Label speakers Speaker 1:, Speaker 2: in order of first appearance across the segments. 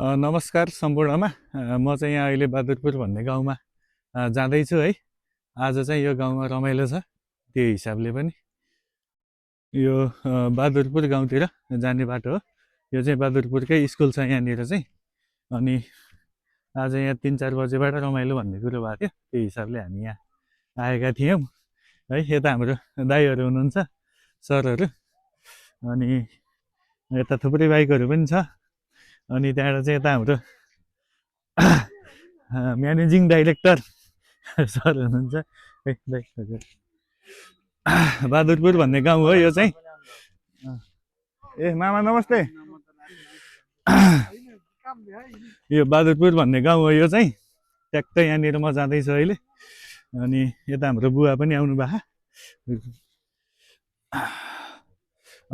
Speaker 1: नमस्कार सम्पूर्णमा। म चाहिँ यहाँ अहिले बहादुरपुर भन्ने गाउँमा जाँदैछु है। आज चाहिँ यो गाउँमा रमाइलो छ, त्यो हिसाबले पनि यो बहादुरपुर गाउँतिर जाने बाटो हो। यो चाहिँ बहादुरपुरकै स्कुल छ यहाँनिर चाहिँ। अनि आज यहाँ 3-4 बजेबाट रमाइलो भन्ने कुरो भएको थियो, त्यो हिसाबले हामी यहाँ आएका थियौँ है। यता हाम्रो दाइहरू हुनुहुन्छ, सरहरू, अनि यता थुप्रै बाइकहरू पनि छ। अनि त्यहाँबाट चाहिँ यता हाम्रो म्यानेजिङ डाइरेक्टर सर हुनुहुन्छ है। बहादुरपुर भन्ने गाउँ हो यो चाहिँ। ए मामा नमस्ते। यो बहादुरपुर भन्ने गाउँ हो यो चाहिँ। ट्याक्कै यहाँनिर म जाँदैछु अहिले। अनि यता हाम्रो बुवा पनि आउनु भएको।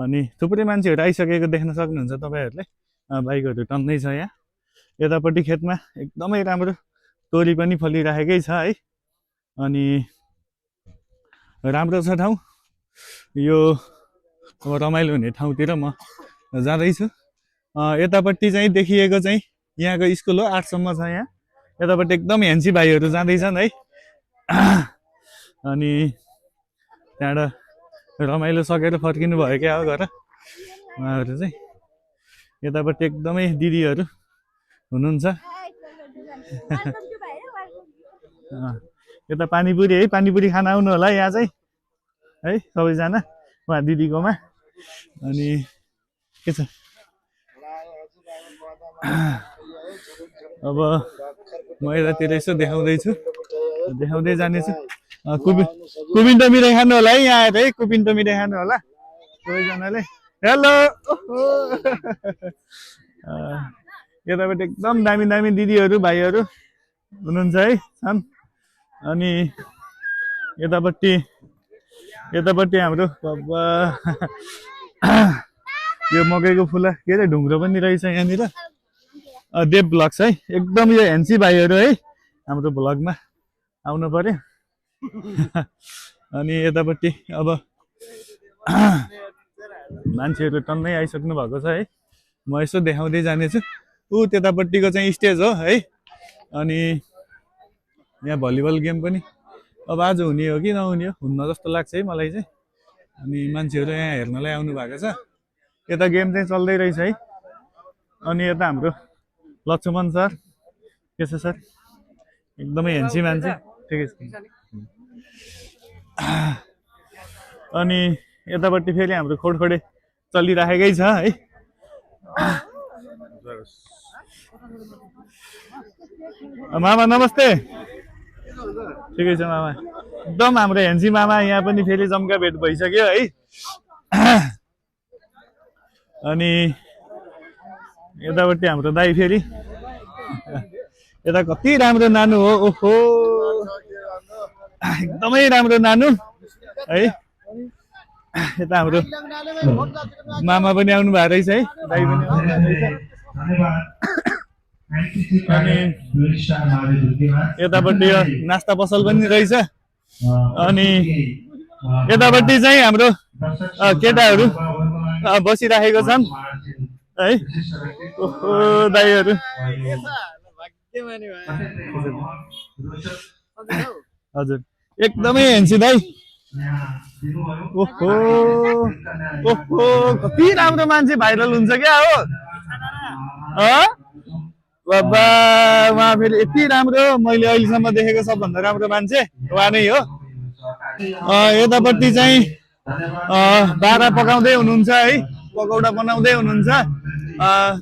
Speaker 1: अनि थुप्रै मान्छेहरू आइसकेको देख्न सक्नुहुन्छ तपाईँहरूले। बाइकहरू टन्नै छ यहाँ। यतापट्टि खेतमा एकदमै राम्रो तोरी पनि फलिरहेकै छ है। अनि राम्रो छ ठाउँ यो। अब रमाइलो हुने ठाउँतिर म जाँदैछु। यतापट्टि चाहिँ देखिएको चाहिँ यहाँको स्कुल हो, 8 सम्म छ यहाँ। यतापट्टि एकदम ह्यान्सी भाइहरू जाँदैछन् है। अनि त्यहाँबाट रमाइलो सकेर फर्किनु भयो क्या हो घर उहाँहरू चाहिँ। यतापट्टि एकदमै दिदीहरू हुनुहुन्छ। यता पानीपुरी है, पानीपुरी खान आउनु होला यहाँ चाहिँ है सबैजना उहाँ दिदीकोमा। अनि के छ अब म यतातिर यसो देखाउँदैछु, देखाउँदै जानेछु। कुपिन टमिरे खानु होला है यहाँ आएर है, कुपिन टमिरे खानु होला सबैजनाले। हेलो। यतापट्टि एकदम दामी दामी दिदीहरू भाइहरू हुनुहुन्छ है छन्। अनि यतापट्टि हाम्रो यो मकैको फुला के अरे ढुङ्ग्रो पनि रहेछ यहाँनिर। देव ब्लग्स है, एकदम यो ह्यान्सी भाइहरू है हाम्रो भ्लगमा आउनु पर्यो। अनि यतापट्टि अब मान्छेहरू टन्नै आइसक्नु भएको छ है। म यसो देखाउँदै जानेछु। त्यतापट्टिको चाहिँ स्टेज हो है। अनि यहाँ भलिबल गेम पनि अब आज हुने हो कि नहुने हो, हुन्न जस्तो लाग्छ है मलाई चाहिँ। अनि मान्छेहरू यहाँ हेर्नलाई आउनु भएको छ। यता गेम चाहिँ चल्दै रहेछ है। अनि यता हाम्रो लक्ष्मण सर, के छ सर? एकदमै ह्यान्सी मान्छे, ठिकै छ। अनि यतापट्टि फेरि हाम्रो खोडखोडे चलिराखेकै छ है। मामा नमस्ते। ठिकै छ मामा, एकदम हाम्रो ह्यान्सी मामा यहाँ पनि फेरि जम्का भेट भइसक्यो है। अनि यतापट्टि हाम्रो दाइ फेरि यता कति राम्रो नानु हो, ओहो एकदमै राम्रो नानु है। यता हाम्रो मामा पनि आउनु भएको रहेछ है, दाइ पनि आउनु भएको रहेछ। अनि यतापट्टि नास्ता पसल पनि रहेछ। अनि यतापट्टि चाहिँ हाम्रो केटाहरू बसिराखेको छन् है। ओहो दाइहरू हजुर एकदमै ह्यान्सी दाइ। ओहो ओहो कति राम्रो मान्छे भाइरल हुन्छ क्या हो। बाबा उहाँ फेरि यति राम्रो, मैले अहिलेसम्म देखेको सबभन्दा राम्रो मान्छे उहाँ नै हो। यतापट्टि चाहिँ बारा पकाउँदै हुनुहुन्छ है, पकौडा बनाउँदै हुनुहुन्छ।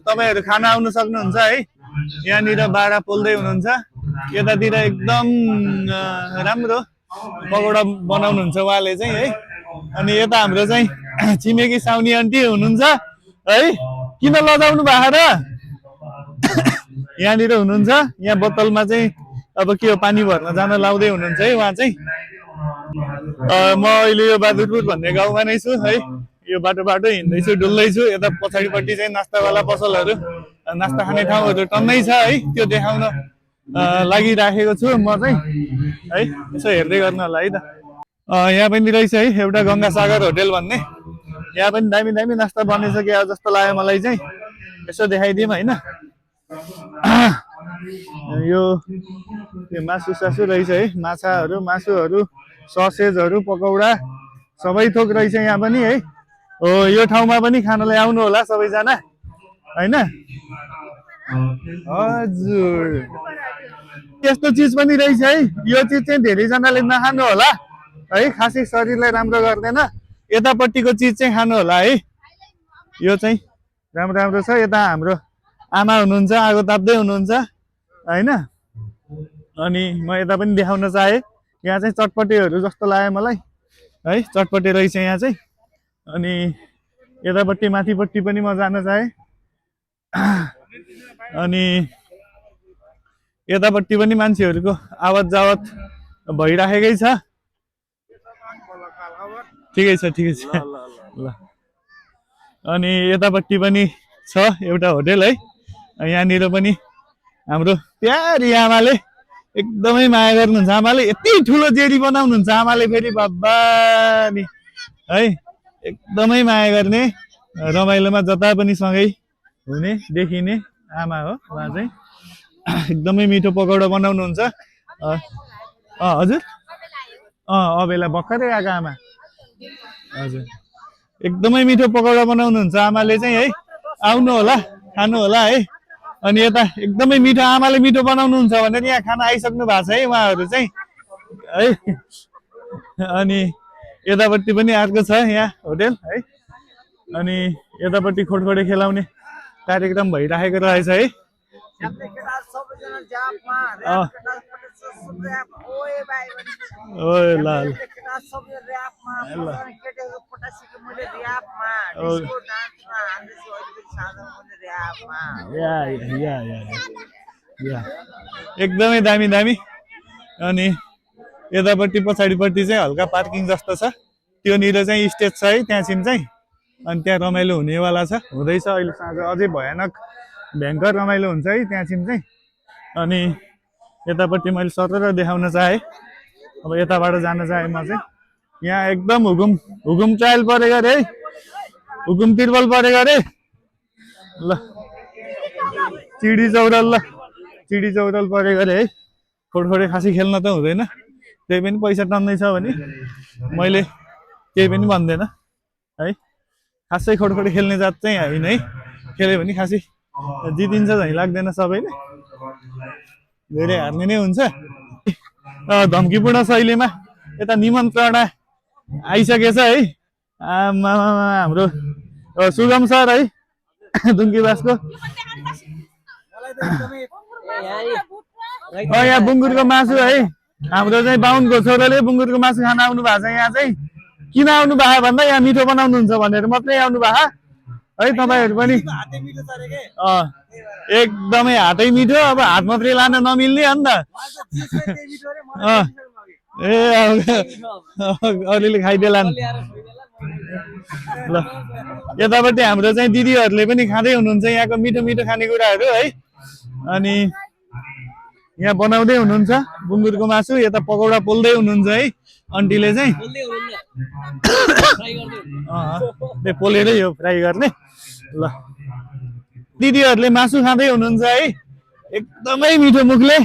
Speaker 1: तपाईँहरू खाना आउनु सक्नुहुन्छ है। यहाँनिर बारा पोल्दै हुनुहुन्छ। यतातिर एकदम राम्रो पकौडा बनाउनुहुन्छ उहाँले चाहिँ है। अनि यता हाम्रो चाहिँ छिमेकी साउनी आन्टी हुनुहुन्छ है। किन लजाउनु भएको र? यहाँनिर हुनुहुन्छ। यहाँ बोतलमा चाहिँ अब के हो पानी भर्न जान लाउँदै हुनुहुन्छ है उहाँ चाहिँ। म अहिले यो बहादुरपुर भन्ने गाउँमा नै छु है। यो बाटो हिँड्दैछु, डुल्दैछु। यता पछाडिपट्टि चाहिँ नास्तावाला पसलहरू, नास्ता खाने ठाउँहरू टन्नै छ है। त्यो देखाउन लागिराखेको छु म चाहिँ है। यसो हेर्दै गर्नु होला है त। यहाँ पनि रहेछ है एउटा गङ्गासागर होटेल भन्ने। यहाँ पनि दामी दामी नास्ता बनेछ क्या जस्तो लाग्यो मलाई चाहिँ। यसो देखाइदिउँ होइन। यो मासु सासु रहेछ है, माछाहरू मासुहरू ससेजहरू पकौडा सबै थोक रहेछ यहाँ पनि है। हो यो ठाउँमा पनि खानलाई आउनु होला सबैजना होइन। हजुर यस्तो चिज पनि रहेछ है, यो चिज चाहिँ धेरैजनाले नखानु होला है, खासै शरीरलाई राम्रो गर्दैन। यतापट्टिको चिज चाहिँ खानु होला है, यो चाहिँ राम्रो राम्रो छ। यता हाम्रो आमा हुनुहुन्छ, आगो ताप्दै हुनुहुन्छ होइन। अनि म यता पनि देखाउन चाहेँ, यहाँ चाहिँ चटपटेहरू जस्तो लाग्यो मलाई है, चटपटे रहेछ यहाँ चाहिँ। अनि यतापट्टि माथिपट्टि पनि म जान चाहेँ। अनि यतापट्टि पनि मान्छेहरूको आवत जावत भइराखेकै छ। ठिकै छ ठिकै छ ल। अनि यतापट्टि पनि छ एउटा होटेल है, यहाँनिर पनि हाम्रो प्यारी आमाले एकदमै माया गर्नुहुन्छ। आमाले यति ठुलो जेरी बनाउनुहुन्छ आमाले, फेरि बाबा नि है, एकदमै माया गर्ने, रमाइलोमा जता पनि सँगै हुने देखिने आमा हो उहाँ चाहिँ। एकदमै मिठो पकौडा बनाउनुहुन्छ। हजुर अबेला भर्खरै आएको आमा। हजुर एकदमै मिठो पकौडा बनाउनुहुन्छ आमाले चाहिँ है, आउनु होला खानु होला है। अनि यता एकदमै मिठो आमाले मिठो बनाउनुहुन्छ भनेर यहाँ खाना आइसक्नु भएको छ है उहाँहरू चाहिँ है। अनि यतापट्टि पनि अर्को छ यहाँ होटेल है। अनि यतापट्टि खोडखोडे खेलाउने कार्यक्रम भइराखेको रहेछ है। एकदमै दामी दामी। अनि यतापट्टि पछाडिपट्टि चाहिँ हल्का पार्किङ जस्तो छ, त्योनिर चाहिँ स्टेज छ है त्यहाँसिम चाहिँ। अनि त्यहाँ रमाइलो हुनेवाला छ, हुँदैछ अहिले साँझ, अझै भयानक भयङ्कर रमाइलो हुन्छ है त्यहाँसिम चाहिँ। अनि यतापट्टि मैले सरर देखाउन चाहेँ, अब यताबाट जान चाहेँ म चाहिँ। यहाँ एकदम हुकुम ट्रायल परेको अरे है, हुकुम तिर्पल परेको अरे ल। चिडी चौरल परेको अरे है। खोडखोडे खासै खेल्न त हुँदैन, त्यही पनि पैसा टन्नै छ भने मैले केही पनि भन्दैन है। खासै खोडखोडे खेल्ने जात चाहिँ होइन है, खेल्यो भने खासै जितिन्छ झैँ लाग्दैन, सबैले धेरै हार्ने नै हुन्छ। धम्कीपूर्ण शैलीमा यता निमन्त्रणा आइसकेछ है। हाम्रो सुगम सर है दुङ्गीबासको। यहाँ बुङ्गुरको मासु है, हाम्रो चाहिँ बाहुनको छोराले बुङ्गुरको मासु खान आउनु भएको छ यहाँ चाहिँ। किन आउनु भएको भन्दा यहाँ मिठो बनाउनुहुन्छ भनेर मात्रै आउनु भएको है। तपाईँहरू पनि एकदमै हातै मिठो, अब हात मात्रै लान नमिल्ने अन्त ए अलिअलि खाइदेला ल। यतापट्टि हाम्रो चाहिँ दिदीहरूले पनि खाँदै हुनुहुन्छ यहाँको मिठो मिठो खानेकुराहरू है। अनि यहाँ बनाउँदै हुनुहुन्छ बुङ्गुरको मासु, यता पकौडा पोल्दै हुनुहुन्छ है आन्टीले चाहिँ। पोलेरै हो फ्राई गर्ने ल। दिदीहरूले मासु खाँदै हुनुहुन्छ है, एकदमै मिठो मुखले।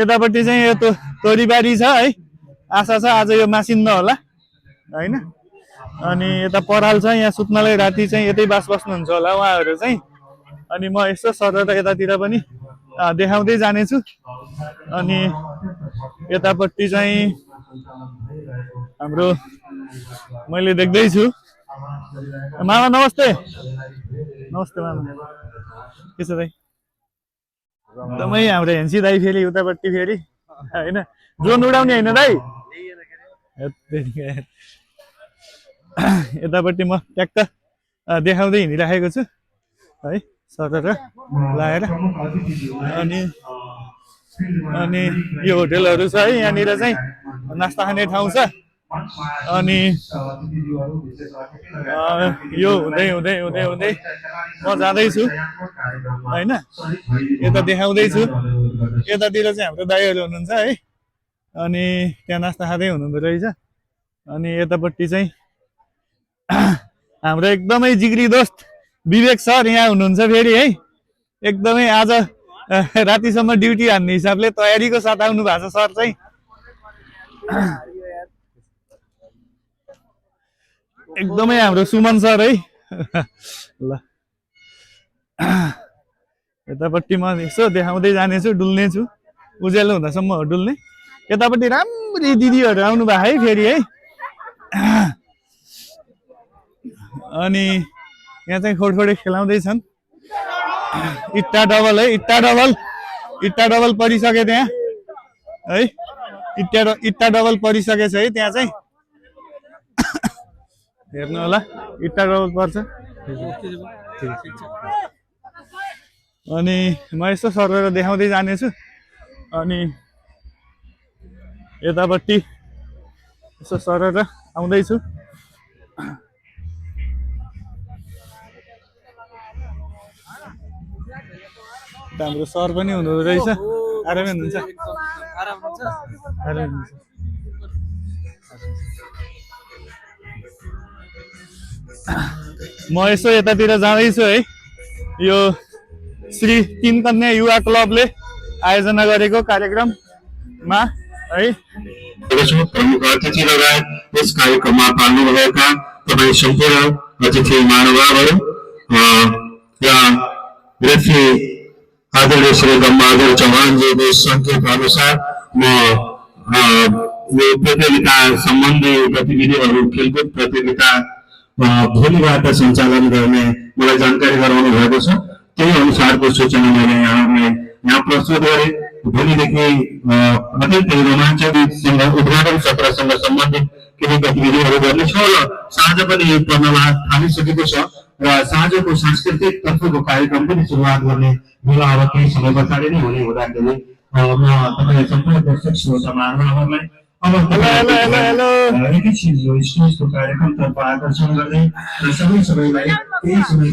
Speaker 1: यतापट्टि चाहिँ यो तोरीबारी छ है, आशा छ आज यो मासिन्न होला होइन। अनि यता पराल छ, यहाँ सुत्नलाई राति चाहिँ यतै बास बस्नुहुन्छ होला उहाँहरू चाहिँ। अनि म यसो सरर यतातिर पनि देखाउँदै जानेछु। अनि यतापट्टि चाहिँ हाम्रो मैले देख्दैछु। मामा नमस्ते। नमस्ते मामा, के छ दाइ? एकदमै हाम्रो हेन्सी दाइ फेरि उतापट्टि फेरि होइन, ड्रोन उडाउने होइन दाइ। यतापट्टि म ट्याक्क देखाउँदै हिँडिराखेको छु है सरर लगाएर। अनि यो होटेलहरू छ है, यहाँनिर चाहिँ नास्ता खाने ठाउँ छ। अनि यो हुँदै हुँदै हुँदै हुँदै म जाँदैछु होइन, यता देखाउँदैछु। यतातिर चाहिँ हाम्रो दाइहरू हुनुहुन्छ है, अनि त्यहाँ नास्ता खाँदै हुनुहुँदो रहेछ। अनि यतापट्टि चाहिँ हाम्रो एकदमै जिग्री दोस्त विवेक सर यहाँ हुनुहुन्छ फेरि है। एकदमै आज रातिसम्म ड्युटी हान्ने हिसाबले तयारीको साथ आउनु भएको छ सर चाहिँ। एकदमै हाम्रो सुमन सर है। ल यतापट्टि म यसो देखाउँदै जानेछु, डुल्नेछु, उज्यालो हुँदासम्म हो डुल्ने। यतापट्टि राम्री दिदीहरू आउनु भएको है फेरि है। अनि यहाँ चाहिँ खोडखोडे खेलाउँदैछन्। इट्टा डबल है, इट्टा डबल परिसके त्यहाँ है। इट्टा डबल परिसकेछ है त्यहाँ चाहिँ। हेर्नु होला, इट्टा डबल पर्छ। अनि म यस्तो सरेर देखाउँदै जानेछु। अनि यतापट्टि यसो सरेर आउँदैछु। हाम्रो सर पनि हुनुहुँदो रहेछ। आरामै हुनुहुन्छ? आरामै हुनुहुन्छ। म यसो यतातिर जाँदैछु है। यो श्री तीन कन्या युवा क्लबले आयोजना गरेको कार्यक्रममा है।
Speaker 2: प्रमुख अतिथि लगायत यस कार्यक्रममा पाल्नुभएका तपाईँ सम्पूर्ण अतिथि महानुभावहरू र रेफ्री आदरणीय श्री गम्बहादुर चौहानजीको सङ्केत अनुसार म यो प्रतियोगिता सम्बन्धी गतिविधिहरू खेलकुद प्रतियोगिता भोलिबाट सञ्चालन गर्ने मलाई जानकारी गराउनु भएको छ। त्यही अनुसारको सूचना मैले यहाँलाई यहाँ प्रस्तुत गरेँ। भोलिदेखि अत्यन्तै रोमाञ्चक उद्घाटन सत्रसँग सम्बन्धित केही गतिविधिहरू गर्नेछौँ र साँझ पनि पर्न थालिसकेको छ र साँझको सांस्कृतिक तत्त्वको कार्यक्रम पनि सुरुवात गर्ने बेला अब केही समय पछाडि नै हुने हुँदाखेरि म तपाईँ सम्पूर्ण दर्शक श्रोता महानुभावहरूलाई अब एकैछिन यो स्टेजको कार्यक्रमतर्फ आकर्षण गर्दै र सबैलाई केही समय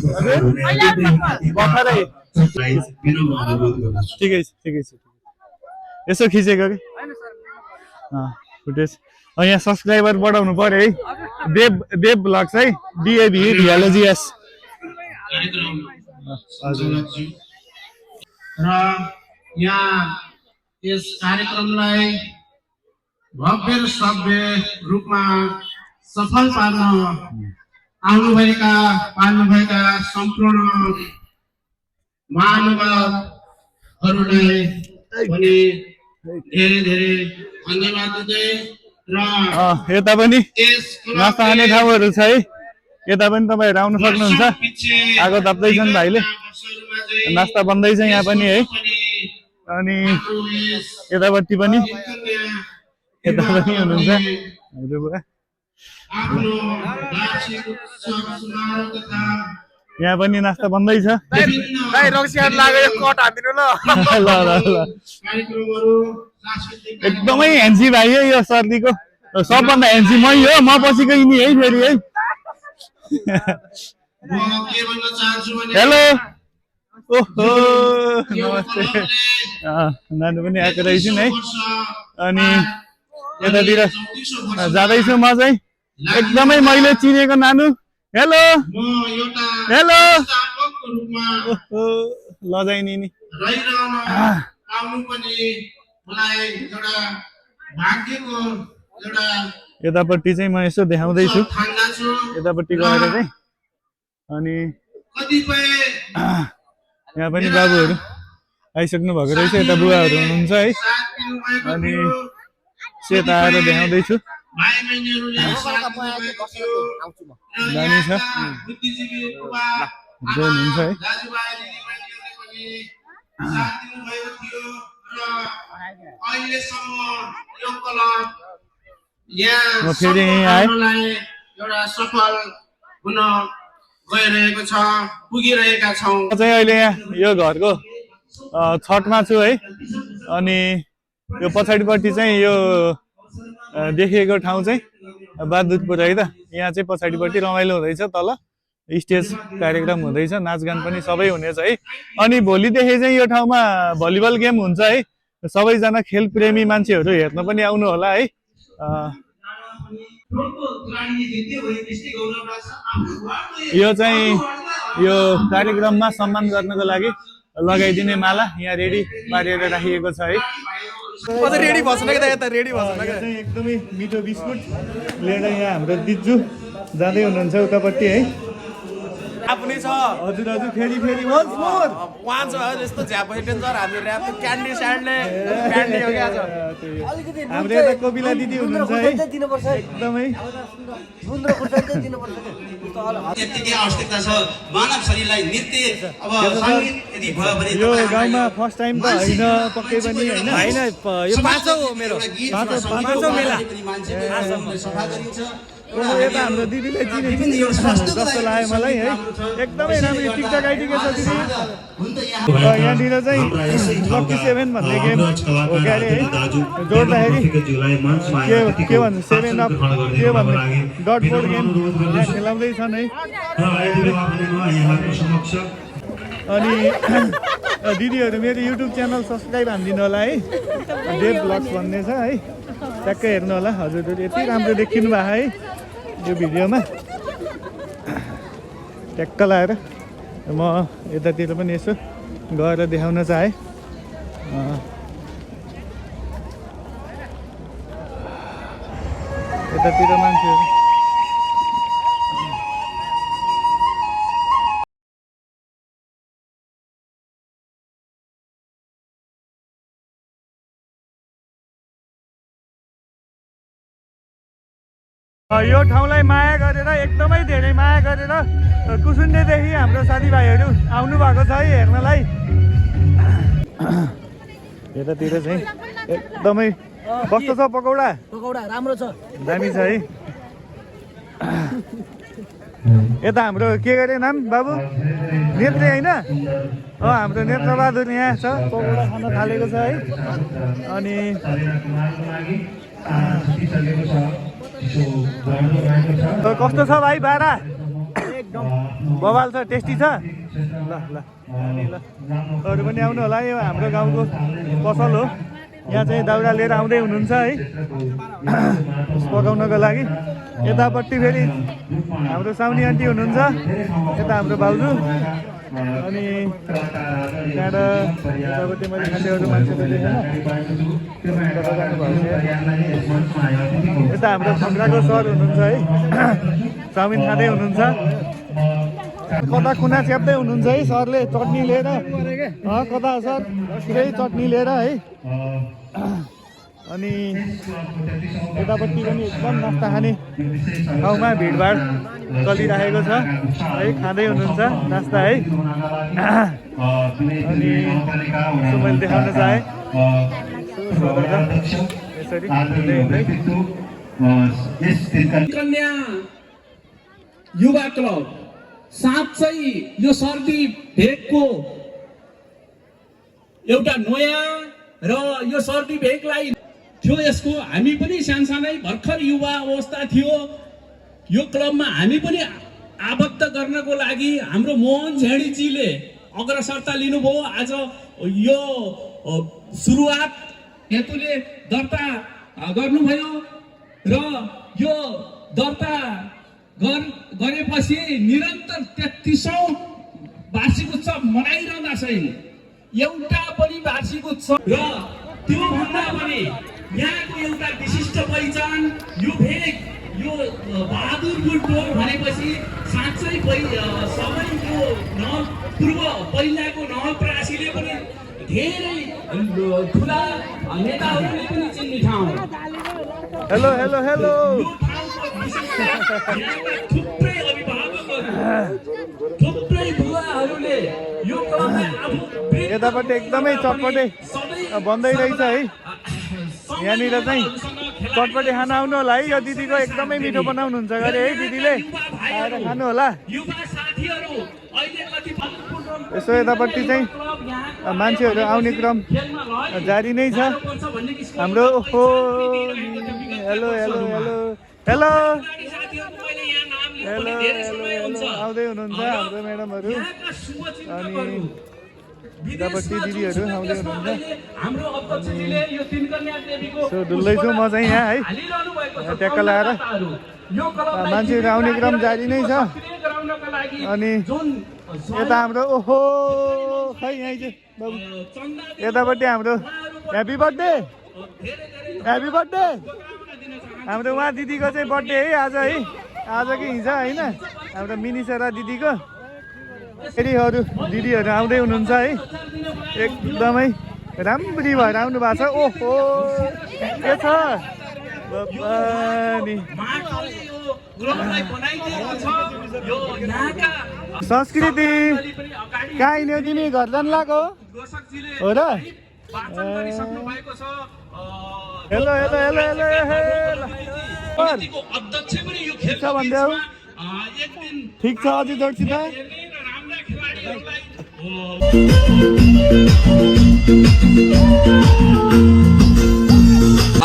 Speaker 1: ठिकै छ यसो खिचेको कि फुटेज। यहाँ सब्सक्राइबर बढाउनु पर्यो है। देव ब्लग्स है, DAVBLGS।
Speaker 3: र यहाँ यस कार्यक्रमलाई भव्य र सभ्य रूपमा सफल पार्नुभएका सम्पूर्ण महानुभावहरूलाई पनि धेरै धेरै धन्यवाद दिँदै र
Speaker 1: यता पनि नास्ता खाने ठाउँहरू छ है। यता पनि तपाईँहरू आउन सक्नुहुन्छ। आगो ताप्दैछन् भाइले, नास्ता बन्दैछ यहाँ पनि है। अनि यतापट्टि पनि हुनुहुन्छ हजुरबुवा। यहाँ पनि नास्ता बन्दैछ। एकदमै हेन्सी भाइ है यो सर्दीको सबभन्दा हेन्सी मै हो। म पछिको यिनी है फेरि है। हेलो ओहो नमस्ते। नानु पनि आएको रहेछन् है। अनि यतातिर जाँदैछु म चाहिँ। एकदमै मैले चिनेको नानु। हेलो हेलो लजाइनी नि यतापट्टि चाहिँ म यसो देखाउँदैछु। यतापट्टि गएर चाहिँ अनि यहाँ पनि बाबुहरू आइसक्नु भएको रहेछ। यता बुवाहरू हुनुहुन्छ है। अनि सेता आएर देखाउँदैछु। दामी छ हुनुहुन्छ है। म फेरि यहीँ आएँ। चाहिँ अहिले यहाँ यो घरको छतमा छु है। अनि यो पछाडिपट्टि चाहिँ यो देखिएको ठाउँ चाहिँ बहादुरपुर है त। यहाँ चाहिँ पछाडिपट्टि रमाइलो हुँदैछ। तल स्टेज कार्यक्रम हुँदैछ, नाचगान पनि सबै हुनेछ है। अनि भोलिदेखि चाहिँ यो ठाउँमा भलिबल गेम हुन्छ है। सबैजना खेल प्रेमी मान्छेहरू हेर्न पनि आउनु होला है। यो चाहिँ यो कार्यक्रममा सम्मान गर्नको लागि लगाइदिने माला यहाँ रेडी पारेर राखिएको छ है।
Speaker 4: रेडी भएन कि त यता रेडी भएन
Speaker 1: यो चाहिँ एकदमै मिठो बिस्कुट लिएर यहाँ हाम्रो दिजु जाँदै हुनुहुन्छ उतापट्टि है।
Speaker 4: आफ्नै छ
Speaker 1: हजुर हजुर फेरि वन्स मोर
Speaker 4: वान छ यस्तो झ्याप डेन्जर हाम्रो ऱ्याप क्यान्डी स्यान्डले क्यान्डी हो क्या
Speaker 1: हाम्रो यता कोपिला दिदी हुनुहुन्छ है एकदमै
Speaker 5: त्यतिकै आवश्यकता छ मानव शरीरलाई नृत्य अब सङ्गीत यदि भयो भने
Speaker 1: यो गाउँमा फर्स्ट टाइम त होइन पक्कै पनि होइन
Speaker 4: होइन यो पाँचौँ हो मेरो पाँचौँ मेला
Speaker 5: सफा गरिन्छ
Speaker 1: यता हाम्रो दिदीले चिनेको जस्तो लाग्यो मलाई है। एकदमै राम्रो टिकटक आइदिएको छ दिदी। यहाँनिर चाहिँ लक्की 7 भन्ने गेम हो क्या अरे है। जोड्दाखेरि के भन्छ 7 अप के भन्ने डट बोर्ड गेम यहाँ खेलाउँदैछन् है। अनि दिदीहरू मेरो युट्युब च्यानल सब्सक्राइब हानिदिनु होला है। देव ब्लग्स भन्ने छ है, ट्याक्कै हेर्नु होला। हजुरहरू यति राम्रो देखिनु भएको है यो भिडियोमा। ट्याक्क लाएर म यतातिर पनि यसो गएर देखाउन चाहेँ। यतातिर मान्छेहरू यो ठाउँलाई माया गरेर एकदमै धेरै माया गरेर कुसुन्डेदेखि हाम्रो साथीभाइहरू आउनु भएको छ है हेर्नलाई। यतातिर चाहिँ एकदमै कस्तो छ पकौडा?
Speaker 6: पकौडा राम्रो छ,
Speaker 1: दामी छ है। यता हाम्रो के गरे नाम बाबु? नेत्र होइन? हाम्रो नेत्रबहादुर यहाँ छ, पकौडा खान थालेको छ है। अनि कस्तो छ भाइ बारा? बवाल छ, टेस्टी छ। ल ल अरू पनि आउनु होला। यो हाम्रो गाउँको पसल हो। यहाँ चाहिँ दाउरा लिएर आउँदै हुनुहुन्छ है पकाउनको लागि। यतापट्टि फेरि हाम्रो साउनी आन्टी हुनुहुन्छ, यता हाम्रो भाउजू। अनि त्यहाँबाट यतापट्टि मैले खानेहरू मान्छेहरू देखेन। यता हाम्रो खङ्ग्राको सर हुनुहुन्छ है, चाउमिन खाँदै हुनुहुन्छ। कता कुना च्याप्दै हुनुहुन्छ है सरले चटनी लिएर। कता सर पुरै चटनी लिएर है। अनि यतापट्टि पनि एकदम नास्ता खाने ठाउँमा भिडभाड चलिरहेको छ है, खाँदै हुनुहुन्छ नास्ता है। अनि मैले देखाउन चाहेँ यसरी
Speaker 7: कन्या युवा क्लब साँच्चै यो सर्दी भेगको एउटा नयाँ र यो सर्दी भेगलाई थियो यसको हामी पनि सानसानै भर्खर युवा अवस्था थियो। यो क्लबमा हामी पनि आबद्ध गर्नको लागि हाम्रो मोहन झेडीजीले अग्रसरता लिनुभयो। आज यो सुरुवात हेतुले दर्ता गर्नुभयो र यो दर्ता गरेपछि निरन्तर 33औं वार्षिक उत्सव मनाइरहँदा चाहिँ एउटा पनि वार्षिक उत्सव र त्यो भन्दा पनि यहाँको एउटा विशिष्ट पहिचान यो भेग यो बहादुरपुर टोल भनेपछि साँच्चै सबैको पूर्व पहिलाको नवलपरासीले पनि धेरै ठुला नेताहरूले पनि चिन्ने ठाउँ।
Speaker 1: Hello hello hello.
Speaker 7: थुप्रै अभिभावकहरू थुप्रै बुवाहरूले यो क्लबलाई आफू
Speaker 1: यतापट्टि एकदमै चटपटे बन्दै रहेछ है। यहाँनिर चाहिँ चटपटे खान आउनु होला है। यो दिदीको एकदमै मिठो बनाउनुहुन्छ गरे है, दिदीले आएर खानु होला। यसो यतापट्टि चाहिँ मान्छेहरू आउने क्रम जारी नै छ हाम्रो। ओहो hello hello hello hello hello hello आउँदै हुनुहुन्छ हाम्रो म्याडमहरू। अनि यतापट्टि दिदीहरू आउँदै हुनुहुन्छ। सो डुल्दैछु म चाहिँ यहाँ है, ट्याक्क लगाएर। मान्छेहरू आउने क्रम जारी नै छ। अनि यता हाम्रो ओहो खै यहीँ चाहिँ बाबु
Speaker 7: चन्दा
Speaker 1: यतापट्टि हाम्रो ह्याप्पी बर्थडे ह्याप्पी बर्थडे हाम्रो उहाँ दिदीको चाहिँ बर्थडे है आज कि हिजो होइन हाम्रो मिनिसरा दिदीको फेरि अरू दिदीहरू आउँदै हुनुहुन्छ है एकदमै राम्री भएर आउनु भएको छ ओहो के छ नि
Speaker 7: माटोले यो ग्रहलाई बनाइदिएको छ यो यहाँका
Speaker 1: संस्कृति
Speaker 7: पनि अगाडि
Speaker 1: कहाँ हिँड्यौ तिमी घर जानु लाग्यो
Speaker 7: दर्शकजीले
Speaker 1: हो र
Speaker 7: वाचन गरिसक्नु भएको छ
Speaker 1: hello hello hello hello hello
Speaker 7: समितिको अध्यक्ष पनि यो खेल
Speaker 1: के छ भन्दै हौ?
Speaker 7: एक दिन
Speaker 1: ठिक छ अझै जोडसित
Speaker 7: हेर्ने र राम्रा खेलाडीहरूलाई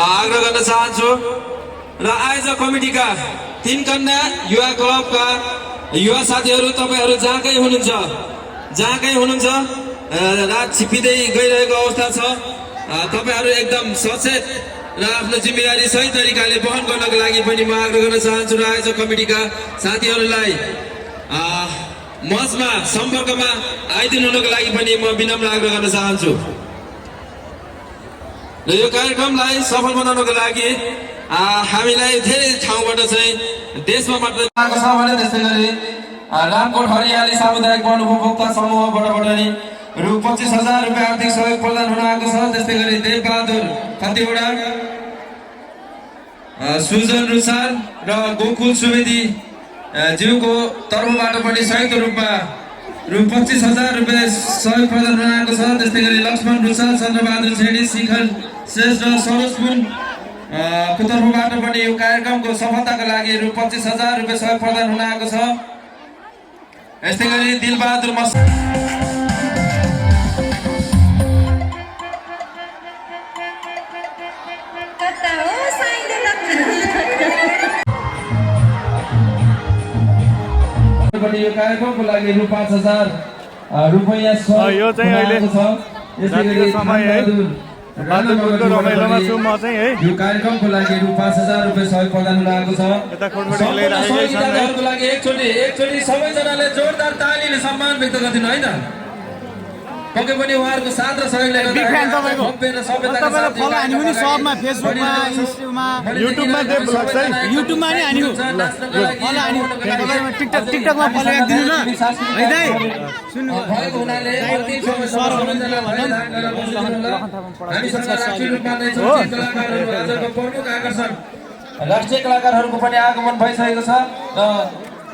Speaker 6: आग्रह गर्न चाहन्छु र आयोजक कमिटीका 3 कन्या युवा क्लबका युवा साथीहरू तपाईहरू जहाँकै हुनुहुन्छ रात छिपिँदै गइरहेको अवस्था छ तपाईहरू एकदम सचेत र आफ्नो जिम्मेवारी सही तरिकाले वहन गर्नको लागि पनि म आग्रह गर्न चाहन्छु र आयोजक कमिटीका साथीहरूलाई मञ्चमा सम्पर्कमा आइदिनुको लागि पनि म विनम्र आग्रह गर्न चाहन्छु र यो कार्यक्रमलाई सफल बनाउनको लागि हामीलाई धेरै ठाउँबाट चाहिँ देशमा मात्र आएको छ भने त्यस्तै गरी रामकोट हरियाली सामुदायिक वन उपभोक्ता समूहबाट पनि रु 25,000 रुपियाँ आर्थिक सहयोग प्रदान हुन आएको छ। त्यस्तै गरी देवबहादुर खतिवडा सुजन रुसाल र गोकुल सुवेदी ज्यूको तर्फबाट पनि संयुक्त रूपमा रु 25,000 रुपियाँ सहयोग प्रदान हुन आएको छ। त्यस्तै गरी लक्ष्मण रुसाल चन्द्रबहादुर छेडी शिखर श्रेष्ठ र सरोज पुन को तर्फबाट पनि यो कार्यक्रमको सफलताका लागि रु 25,000 रुपियाँ सहयोग प्रदान हुन आएको छ। यस्तै गरी दिलबहादुर यो कार्यक्रमको लागि रु 5,000 रुपैयाँ
Speaker 1: यो चाहिँ अहिले रातिको समय है बादुरपुरको रमाइलोमा छु म चाहिँ है
Speaker 6: यो कार्यक्रमको लागि रु 5,000 रुपैयाँ सहयोग प्रदान हुन आएको छ।
Speaker 1: यता कोटबाट ल्याइराखेकै छन् है
Speaker 6: लागि एकचोटि सबैजनाले जोरदार तालीले सम्मान व्यक्त गरिदिनु है त। पक्कै पनि उहाँहरूको साथ र सहयोगले
Speaker 1: युट्युबमा देव ब्लग्स है
Speaker 8: युट्युबमा नि हान्यो टिकटकमा फलो राखिदिनु ल है दाइ सुन्नु
Speaker 6: भएको हुनाले अन्तिम समयसम्म आजको प्रमुख आकर्षण राष्ट्रिय कलाकारहरूको पनि आगमन भइसकेको छ र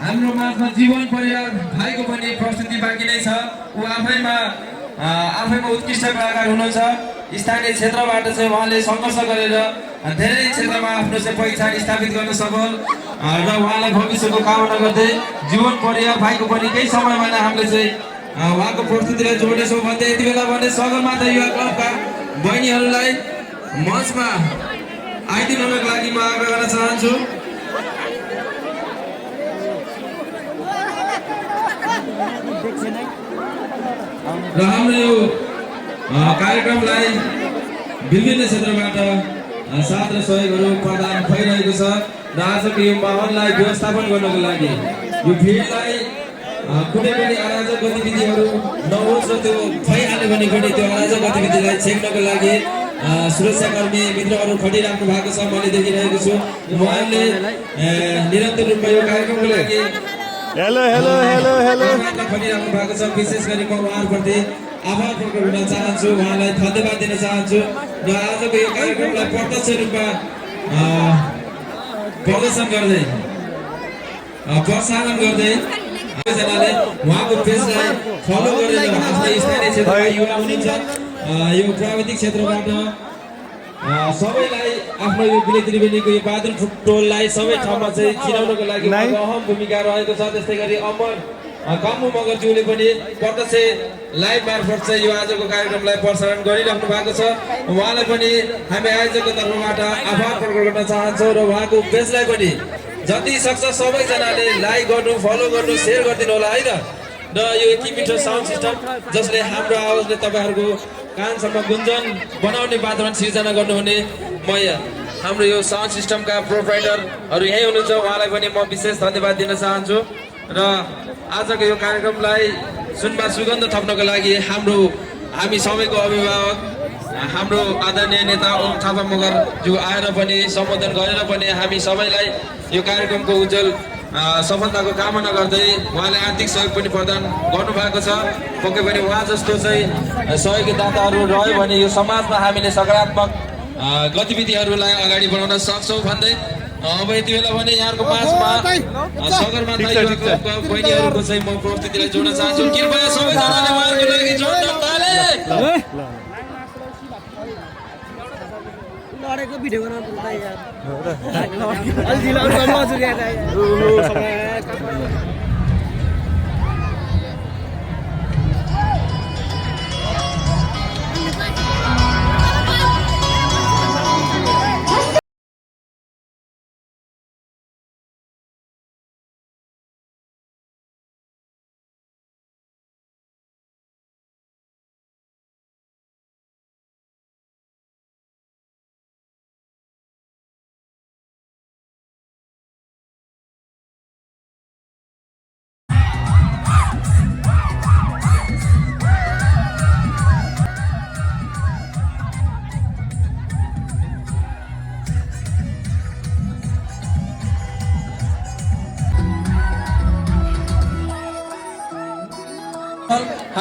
Speaker 6: हाम्रो माझमा जीवन परिवार भाइको पनि प्रस्तुति बाँकी नै छ। ऊ आफैमा उत्कृष्ट कलाकार हुनुहुन्छ। स्थानीय क्षेत्रबाट चाहिँ उहाँले सङ्घर्ष गरेर धेरै क्षेत्रमा आफ्नो चाहिँ पहिचान स्थापित गर्न सफल र उहाँलाई भविष्यको कामना गर्दै जीवन परिवार भाइको पनि केही समयमा नै हामीले चाहिँ उहाँको प्रस्तुतिलाई जोड्नेछौँ भन्दै यति बेला भने सगरमाथा युवा क्लबका बहिनीहरूलाई मञ्चमा आइदिनुको लागि म आग्रह गर्न चाहन्छु। र हाम्रो यो कार्यक्रमलाई विभिन्न क्षेत्रबाट साथ र सहयोगहरू प्रदान भइरहेको छ र आजको यो माहौललाई व्यवस्थापन गर्नको लागि यो भिडलाई कुनै पनि अराजक गतिविधिहरू नहोस् र त्यो भइहाल्यो भने पनि त्यो अराजक गतिविधिलाई छेक्नको लागि सुरक्षाकर्मी मित्रहरू खटिराख्नु भएको छ। मैले देखिरहेको छु उहाँहरूले निरन्तर रूपमा यो कार्यक्रमको लागि
Speaker 1: हेलो हेलो हेलो हेलो
Speaker 6: खटिराख्नु भएको छ। विशेष गरी म उहाँहरूप्रति आभार प्रकट गर्न चाहन्छु, उहाँलाई धन्यवाद दिन चाहन्छु र आजको यो कार्यक्रमलाई प्रत्यक्ष रूपमा प्रदर्शन गर्दै प्रोत्साहन गर्दै सबैजनाले उहाँको पेजलाई फलो गरेर आफ्नै स्थानीय क्षेत्रमा युवा हुनुहुन्छ यो प्राविधिक क्षेत्रबाट सबैलाई आफ्नो यो विनय त्रिवेणीको यो बहादुर टोललाई सबै ठाउँमा चाहिँ चिनाउनको लागि अहम भूमिका रहेको छ। त्यस्तै गरी अमर कम्बु मगरज्यूले पनि प्रत्यक्ष लाइभ मार्फत चाहिँ यो आजको कार्यक्रमलाई प्रसारण गरिराख्नु भएको छ। उहाँलाई पनि हामी आयोजकको तर्फबाट आभार प्रकट गर्न चाहन्छौँ र उहाँको पेजलाई पनि जति सक्छ सबैजनाले लाइक गर्नु, फलो गर्नु, सेयर गरिदिनु होला है त। र यो यति मिठो साउन्ड सिस्टम जसले हाम्रो आवाजले तपाईँहरूको कानसम्म गुन्जन बनाउने वातावरण सिर्जना गर्नुहुने हाम्रो यो साउन्ड सिस्टमका प्रोप्राइटरहरू यहीँ हुनुहुन्छ, उहाँलाई पनि म विशेष धन्यवाद दिन चाहन्छु र आजको यो कार्यक्रमलाई सुनमा सुगन्ध थप्नको लागि हामी सबैको अभिभावक हाम्रो आदरणीय नेता ओम थापा मगरज्यू आएर पनि सम्बोधन गरेर पनि हामी सबैलाई यो कार्यक्रमको उज्जवल सफलताको कामना गर्दै उहाँले आर्थिक सहयोग पनि प्रदान गर्नुभएको छ। पक्कै पनि उहाँ जस्तो चाहिँ सहयोगी दाताहरू रह्यो भने यो समाजमा हामीले सकारात्मक गतिविधिहरूलाई अगाडि बढाउन सक्छौँ भन्दै अब यति बेला भने यहाँको माझमा सगरमाथा युवा क्लबका बहिनीहरूको चाहिँ म प्रस्तुतिलाई जोड्न चाहन्छु। कृपया सबैजनाले उहाँहरूको लागि जोरदार ताली।
Speaker 8: लडेको भिडियो बनाउनु पर्छ यार अलि ढिलो गर्नु मजुर यार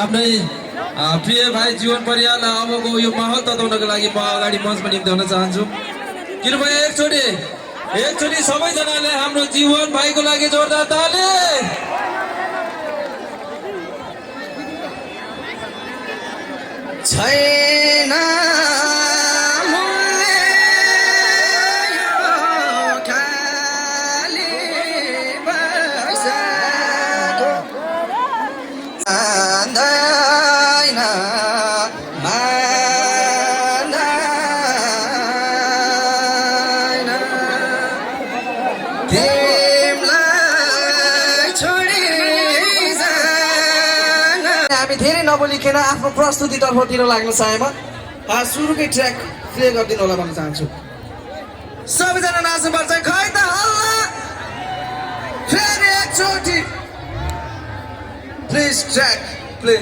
Speaker 6: आफ्नै प्रिय भाइ जीवन परियारलाई अबको यो माहौल तताउनको लागि म अगाडि मञ्चमा निम्ति हुन चाहन्छु। कृपया एकचोटि सबैजनाले हाम्रो जीवन भाइको लागि जोरदार ताली।
Speaker 8: छैन हामी धेरै नबोलिकन आफ्नो प्रस्तुतितर्फतिर लाग्न चाहेमा सुरुकै ट्र्याक प्ले गरिदिनु होला भन्न चाहन्छु। सबैजना नाच्नुपर्छ खै त हल्ला फेरि एकचोटि प्लिज ट्र्याक प्ले।